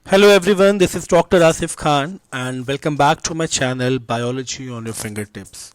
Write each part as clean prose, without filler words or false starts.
Hello everyone, this is Dr. Asif Khan and welcome back to my channel Biology on Your Fingertips.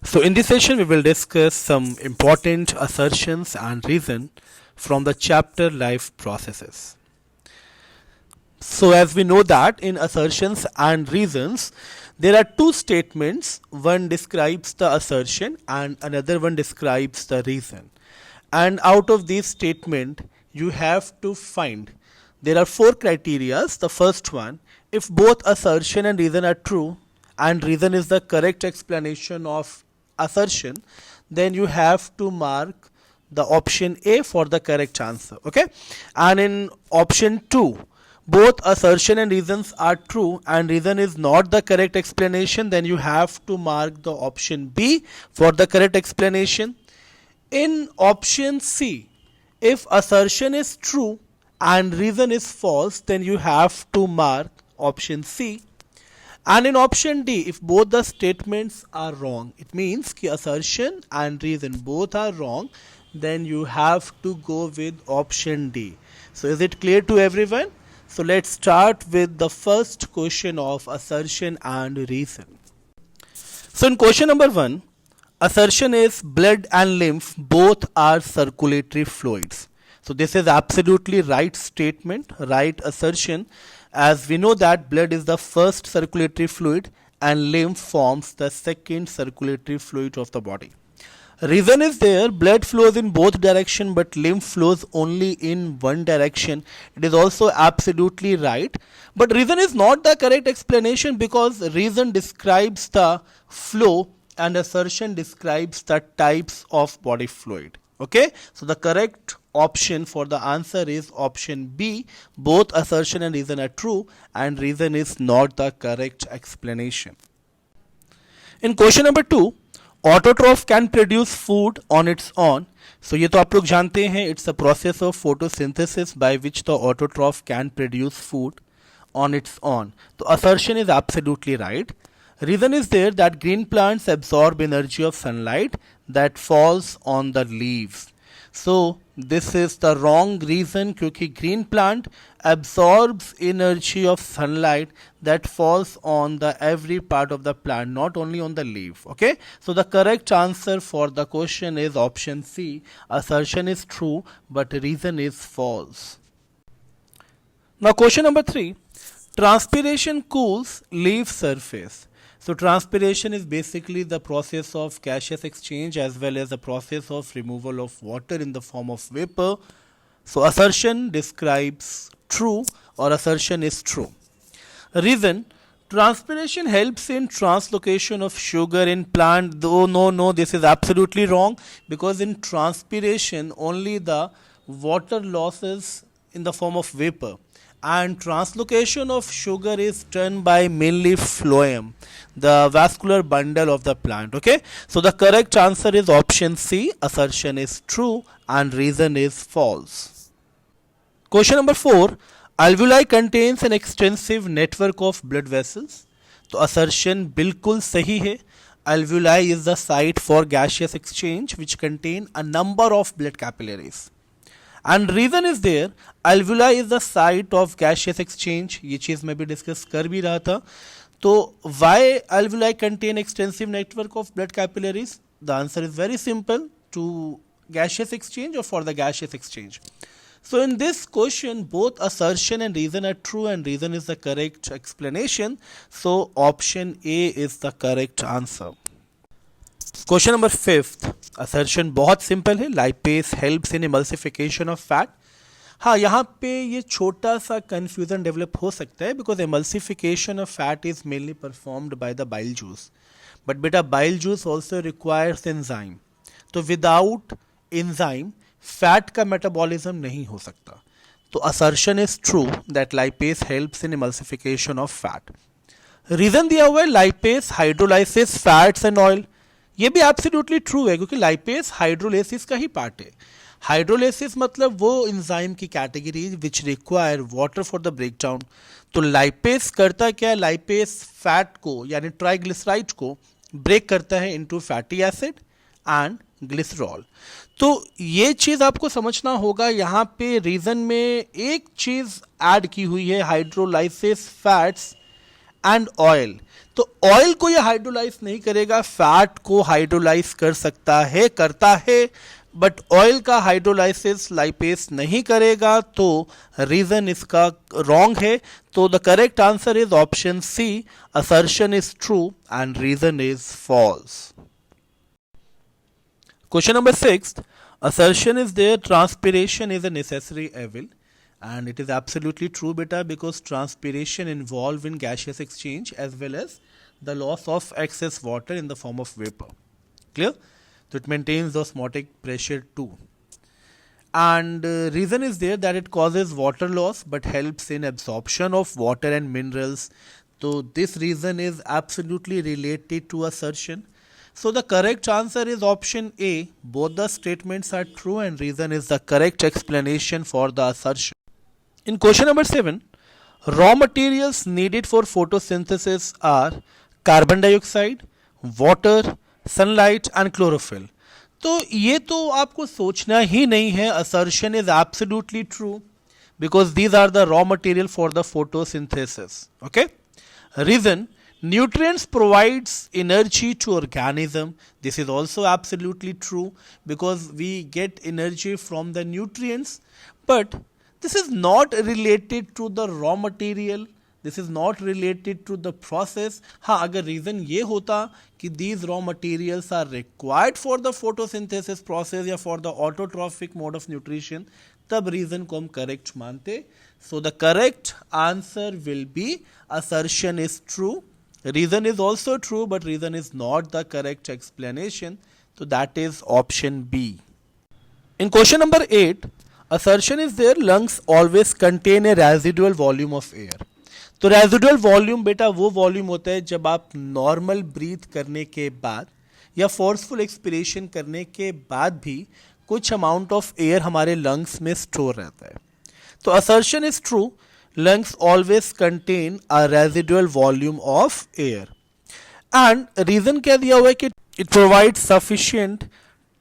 So in this session we will discuss some important assertions and reason from the chapter Life Processes. So as we know that in assertions and reasons there are two statements, one describes the assertion and another one describes the reason. And out of this statement you have to find there are four criterias. The first one, if both assertion and reason are true and reason is the correct explanation of assertion, then you have to mark the option A for the correct answer. Okay, and in option 2 both assertion and reasons are true and reason is not the correct explanation, then you have to mark the option B for the correct explanation. In option C, if assertion is true and reason is false, then you have to mark option C. And in option D, if both the statements are wrong, it means कि assertion and reason both are wrong, then you have to go with option D. So is it clear to everyone? So let's start with the first question of assertion and reason. So in question number 1, assertion is blood and lymph both are circulatory fluids. So this is absolutely right statement, right assertion, as we know that blood is the first circulatory fluid and lymph forms the second circulatory fluid of the body. Reason is there, blood flows in both direction but lymph flows only in one direction. It is also absolutely right, but reason is not the correct explanation because reason describes the flow and assertion describes the types of body fluid. Okay, so the correct option for the answer is option B. Both assertion and reason are true and reason is not the correct explanation. In question number 2, autotroph can produce food on its own. So ये तो आप लोग जानते हैं, it's a process of photosynthesis by which the autotroph can produce food on its own. So assertion is absolutely right. Reason is there that green plants absorb energy of sunlight that falls on the leaves. So this is the wrong reason क्योंकि green plant absorbs energy of sunlight that falls on the every part of the plant, not only on the leaf. Okay, so the correct answer for the question is option C. Assertion is true but reason is false. Now question number 3, transpiration cools leaf surface. So transpiration is basically the process of gaseous exchange as well as the process of removal of water in the form of vapor. So assertion describes true or assertion is true. Reason, transpiration helps in translocation of sugar in plant. Though no, this is absolutely wrong because in transpiration only the water losses in the form of vapor and translocation of sugar is done by mainly phloem, the vascular bundle of the plant. Okay, so the correct answer is option C. Assertion is true and reason is false. Question number 4, alveoli contains an extensive network of blood vessels. तो assertion बिल्कुल सही है. Alveoli is the site for gaseous exchange which contain a number of blood capillaries. And reason is there, alveoli is the site of gaseous exchange. ये चीज़ मैं भी discuss कर भी रहा था. तो why alveoli contain extensive network of blood capillaries? The answer is very simple, to gaseous exchange or for the gaseous exchange. So in this question both assertion and reason are true and reason is the correct explanation. So option A is the correct answer. Question number 5, assertion बहुत simple है, lipase helps in emulsification of fat. हाँ, यहाँ पे ये छोटा सा confusion develop हो सकता है because emulsification of fat is mainly performed by the bile juice, but बेटा bile juice also requires enzyme. तो विदाउट एंजाइम फैट का मेटाबॉलिज्म नहीं हो सकता. तो assertion is true that lipase helps in emulsification of fat. Reason दिया हुआ है lipase hydrolysis fats and oil. ये भी एब्सोल्युटली ट्रू है क्योंकि लाइपेस हाइड्रोलाइसिस का ही पार्ट है. हाइड्रोलाइसिस मतलब वो एंजाइम की category which require water for the breakdown. तो लाइपेस करता क्या है, लाइपेस फैट को यानी ट्राइग्लिसराइड को ब्रेक करता है into fatty acid and glycerol. तो ये चीज़ आपको समझना होगा, यहाँ पे रीज़न में एक चीज़ ऐड की हुई है, हाइड्रोलाइसिस फैट्स एंड ऑयल। तो ऑयल को ये हाइड्रोलाइज नहीं करेगा, फैट को हाइड्रोलाइज कर सकता है, करता है, बट ऑयल का हाइड्रोलाइसिस लाइपेस नहीं करेगा, तो रीजन इसका रॉन्ग है। तो the correct answer is option C, assertion is true and reason is false. Question number 6. Assertion is there, transpiration is a necessary evil. And it is absolutely true, beta, because transpiration involved in gaseous exchange as well as the loss of excess water in the form of vapor. Clear? So it maintains the osmotic pressure too. And reason is there that it causes water loss but helps in absorption of water and minerals. So this reason is absolutely related to assertion. So the correct answer is option A. Both the statements are true and reason is the correct explanation for the assertion. In question number 7, raw materials needed for photosynthesis are carbon dioxide, water, sunlight and chlorophyll. तो ये तो आपको सोचना ही नहीं है, assertion is absolutely true because these are the raw material for the photosynthesis. Okay? Reason, nutrients provides energy to organism. This is also absolutely true because we get energy from the nutrients, but this is not related to the raw material. This is not related to the process. हाँ, अगर reason ये होता कि these raw materials are required for the photosynthesis process या for the autotrophic mode of nutrition, तब reason को हम correct मानते. So the correct answer will be assertion is true. Reason is also true, but reason is not the correct explanation. So that is option B. In question number 8, assertion is there, lungs always contain a residual volume of air. तो residual volume बेटा वो volume होता है जब आप normal breath करने के बाद या फोर्सफुल एक्सपिरेशन करने के बाद भी कुछ अमाउंट ऑफ एयर हमारे लंग्स में स्टोर रहता है. तो assertion is true, lungs always contain a residual volume of air. And reason क्या दिया हुआ है कि it provides sufficient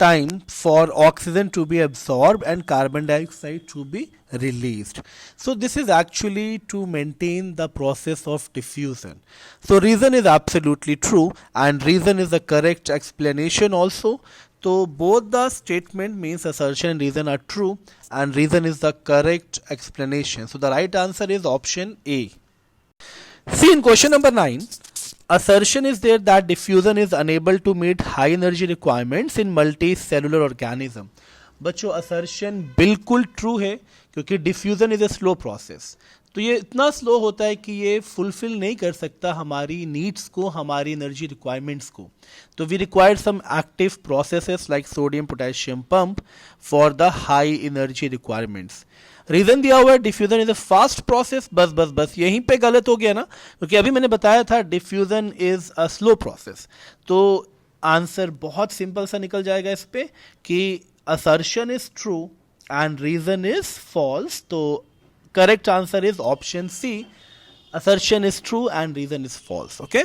time for oxygen to be absorbed and carbon dioxide to be released. So this is actually to maintain the process of diffusion. So reason is absolutely true and reason is the correct explanation also. So both the statement means assertion and reason are true and reason is the correct explanation. So the right answer is option A. See, in question number 9, assertion is there that diffusion is unable to meet high energy requirements in multicellular organism. बच्चों assertion बिल्कुल true है क्योंकि diffusion is a slow process. तो ये इतना slow होता है कि ये फुलफिल नहीं कर सकता हमारी नीड्स को, हमारी एनर्जी रिक्वायरमेंट्स को. तो we require some active processes like sodium potassium pump for the high energy requirements. Reason दिया हुआ है diffusion is a fast process. बस यहीं पे गलत हो गया ना, क्योंकि अभी मैंने बताया था diffusion is a slow process. तो आंसर बहुत सिंपल सा निकल जाएगा इस पे कि assertion is true and reason is false. तो correct answer is option C. Assertion is true and reason is false. Okay.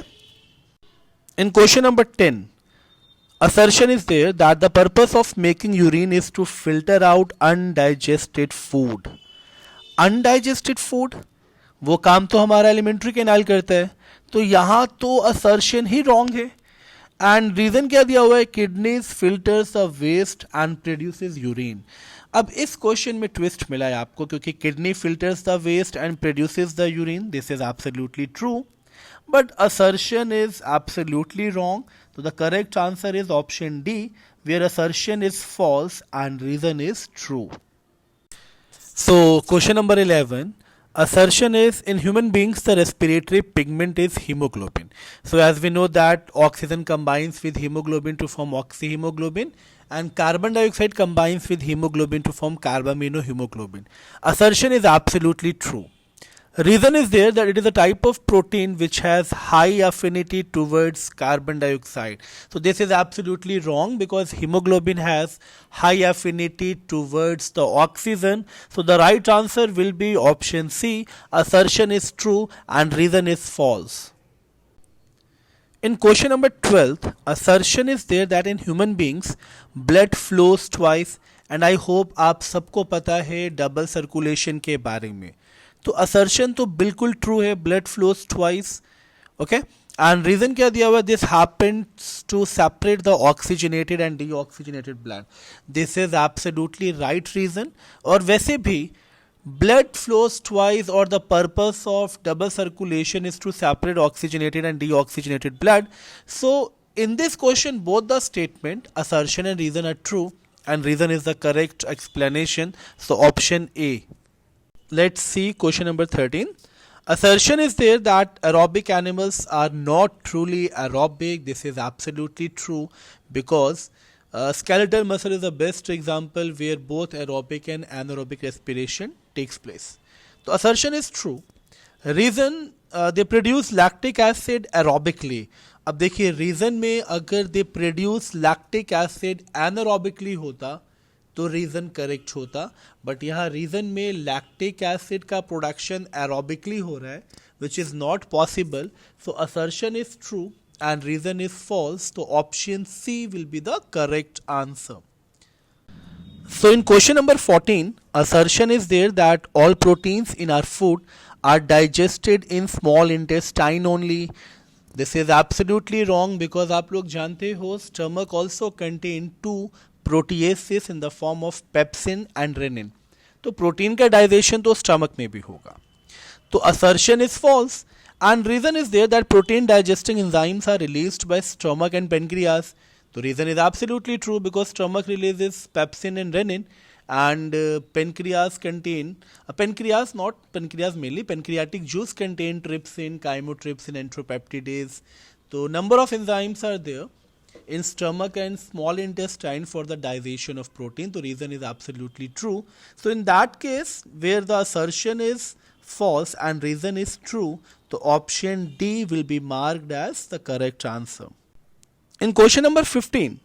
In question number 10, assertion is there that the purpose of making urine is to filter out undigested food. Undigested food, वो काम तो हमारा alimentary canal करता है. तो यहाँ तो assertion ही wrong है. एंड रीजन क्या दिया हुआ है, kidneys filters the waste and produces urine. अब इस क्वेश्चन में ट्विस्ट मिला है आपको क्योंकि kidney filters the waste and produces the urine. This is absolutely true but assertion is absolutely wrong. तो the correct answer is option D where assertion is false and reason is true. So question number 11, assertion is in human beings the respiratory pigment is hemoglobin. So as we know that oxygen combines with hemoglobin to form oxyhemoglobin and carbon dioxide combines with hemoglobin to form carbaminohemoglobin. Assertion is absolutely true. Reason is there that it is a type of protein which has high affinity towards carbon dioxide. So this is absolutely wrong because hemoglobin has high affinity towards the oxygen. So the right answer will be option C. Assertion is true and reason is false. In question number 12, assertion is there that in human beings blood flows twice, and I hope आप सबको पता है double circulation के बारे में. तो assertion तो बिल्कुल true है, blood flows twice. Okay, and reason क्या दिया हुआ, this happens to separate the oxygenated and deoxygenated blood. This is absolutely right reason. और वैसे भी blood flows twice, or the purpose of double circulation is to separate oxygenated and deoxygenated blood. So in this question both the statement, assertion and reason are true, and reason is the correct explanation. So option A. Let's see question number 13. Assertion is there that aerobic animals are not truly aerobic. This is absolutely true, because skeletal muscle is the best example where both aerobic and anaerobic respiration takes place. So assertion is true. Reason, they produce lactic acid aerobically. अब देखिए reason में अगर they produce lactic acid anaerobically होता तो reason correct होता, but यहाँ reason में lactic acid का प्रोडक्शन एरोबिकली हो रहा है, which is not possible. So assertion is true and reason is false. So option C will be the correct answer. So in question number 14, assertion is there that all proteins in our food are digested in small intestine only. This is absolutely wrong, because आप लोग जानते हो stomach also contain two proteases in the form of pepsin and renin. तो protein का digestion तो stomach में भी होगा. तो assertion is false, and reason is there that protein digesting enzymes are released by stomach and pancreas. So reason is absolutely true, because stomach releases pepsin and renin, and pancreas mainly pancreatic juice contain trypsin, chymotrypsin, entropeptidase. So number of enzymes are there in stomach and small intestine for the digestion of protein. So reason is absolutely true. So in that case where the assertion is false and reason is true, तो option D will be marked as the correct answer. In question number 15,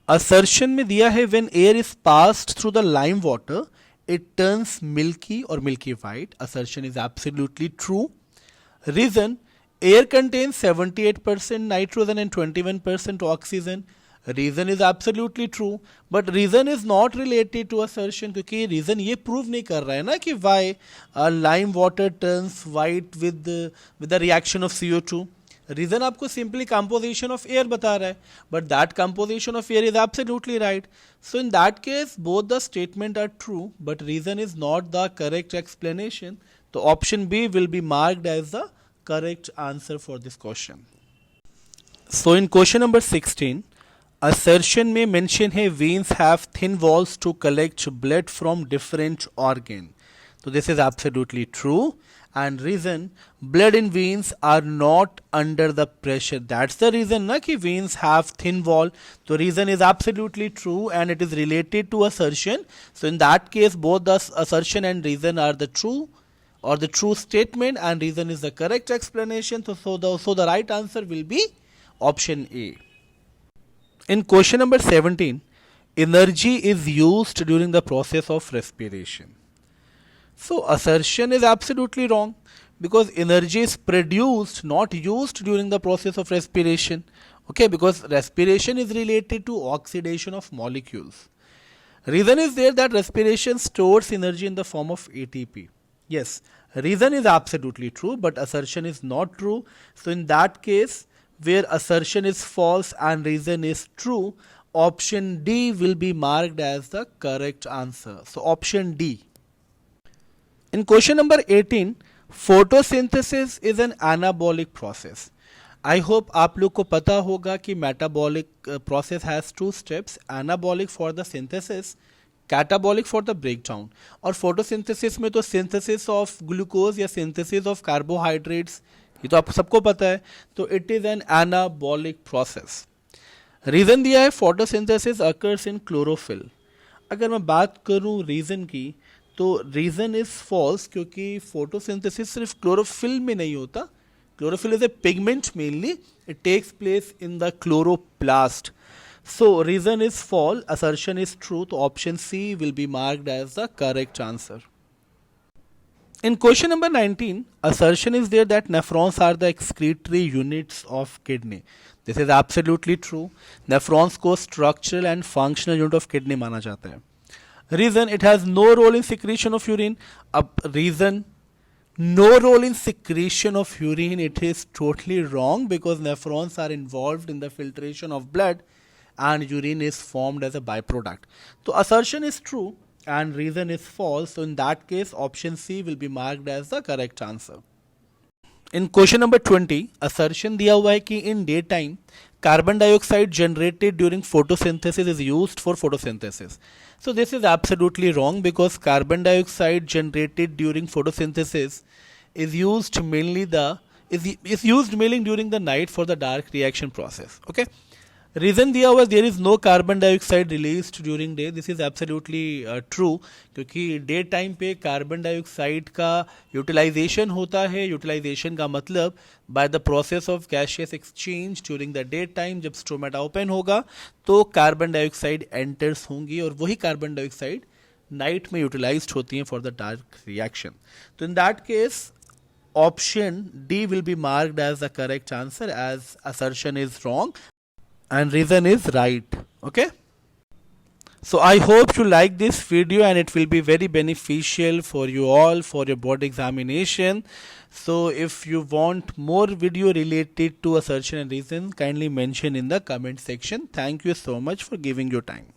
assertion में दिया है when air is passed through the lime water, it turns milky or milky white. Assertion is absolutely true. Reason, air contains 78% nitrogen and 21% oxygen. Reason is absolutely true, but reason is not related to assertion, क्योंकि reason ये prove नहीं कर रहा है ना कि why lime water turns white with the reaction of CO2. Reason आपको simply composition of air बता रहा है, but that composition of air is absolutely right. So in that case both the statement are true, but reason is not the correct explanation. तो option B will be marked as the correct answer for this question. So in question number 16, assertion में mention है veins have thin walls to collect blood from different organ. So this is absolutely true, and reason, blood in veins are not under the pressure. That's the reason ना कि veins have thin wall. So reason is absolutely true, and it is related to assertion. So in that case both the assertion and reason are the true, or the true statement, and reason is the correct explanation. So the right answer will be option A. In question number 17, energy is used during the process of respiration. So assertion is absolutely wrong, because energy is produced, not used during the process of respiration. Okay, because respiration is related to oxidation of molecules. Reason is there that respiration stores energy in the form of ATP. Yes, reason is absolutely true, but assertion is not true. So in that case, where assertion is false and reason is true, option D will be marked as the correct answer. So option D. In question number 18, photosynthesis is an anabolic process. I hope आप लोग को पता होगा कि metabolic process has two steps, anabolic for the synthesis, catabolic for the breakdown. और photosynthesis में तो synthesis of glucose या synthesis of carbohydrates, ये तो आपको सबको पता है. तो it is an anabolic process. Reason दिया है फोटोसिंथेसिस अकर्स इन क्लोरोफिल. अगर मैं बात करूं रीजन की, तो रीजन इज फॉल्स, क्योंकि फोटोसिंथेसिस सिर्फ क्लोरोफिल में नहीं होता. Chlorophyll is a pigment mainly, it takes place in the chloroplast. So reason is false, assertion is true. तो option C will be marked as the correct answer. In question number 19, assertion is there that nephrons are the excretory units of kidney. This is absolutely true. Nephrons को structural and functional unit of kidney माना जाता है. Reason, it has no role in secretion of urine. अब reason, no role in secretion of urine, it is totally wrong because nephrons are involved in the filtration of blood and urine is formed as a byproduct. So assertion is true and reason is false. So in that case option C will be marked as the correct answer. In question number 20, assertion दिया हुआ है कि in daytime carbon dioxide generated during photosynthesis is used for photosynthesis. So this is absolutely wrong because carbon dioxide generated during photosynthesis is used mainly during the night for the dark reaction process. Okay. Reason दिया हुआ there is no carbon dioxide released during day. This is absolutely true, क्योंकि day time पे carbon dioxide का utilisation होता है. Utilisation का मतलब by the process of gaseous exchange during the day time. जब स्टोमेटा ओपन होगा तो कार्बन डाइऑक्साइड एंटर्स होंगी और वही कार्बन डाइऑक्साइड नाइट में यूटिलाइज्ड होती हैं फॉर द डार्क रिएक्शन. तो in that case option D will be marked as the correct answer as assertion is wrong and reason is right. Okay. So I hope you like this video and it will be very beneficial for you all for your board examination. So if you want more video related to assertion and reason, kindly mention in the comment section. Thank you so much for giving your time.